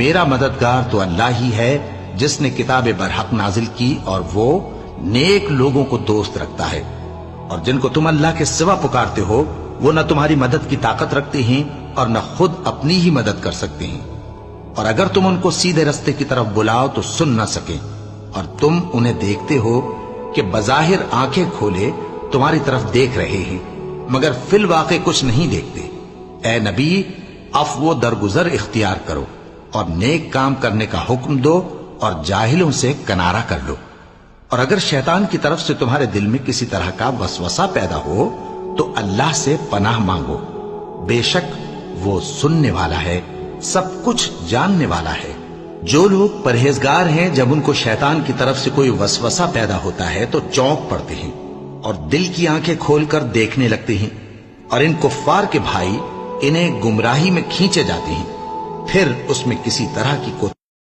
میرا مددگار تو اللہ ہی ہے جس نے کتاب برحق نازل کی، اور وہ نیک لوگوں کو دوست رکھتا ہے۔ اور جن کو تم اللہ کے سوا پکارتے ہو وہ نہ تمہاری مدد کی طاقت رکھتے ہیں اور نہ خود اپنی ہی مدد کر سکتے ہیں، اور اگر تم ان کو سیدھے رستے کی طرف بلاؤ تو سن نہ سکیں، اور تم انہیں دیکھتے ہو کہ بظاہر آنکھیں کھولے تمہاری طرف دیکھ رہے ہیں مگر فی الواقع کچھ نہیں دیکھتے۔ اے نبی، عفو و درگزر اختیار کرو اور نیک کام کرنے کا حکم دو اور جاہلوں سے کنارہ کر لو۔ اور اگر شیطان کی طرف سے تمہارے دل میں کسی طرح کا وسوسہ پیدا ہو تو اللہ سے پناہ مانگو، بے شک وہ سننے والا ہے، سب کچھ جاننے والا ہے۔ جو لوگ پرہیزگار ہیں جب ان کو شیطان کی طرف سے کوئی وسوسہ پیدا ہوتا ہے تو چونک پڑتے ہیں اور دل کی آنکھیں کھول کر دیکھنے لگتے ہیں، اور ان کفار کے بھائی انہیں گمراہی میں کھینچے جاتے ہیں، پھر اس میں کسی طرح کی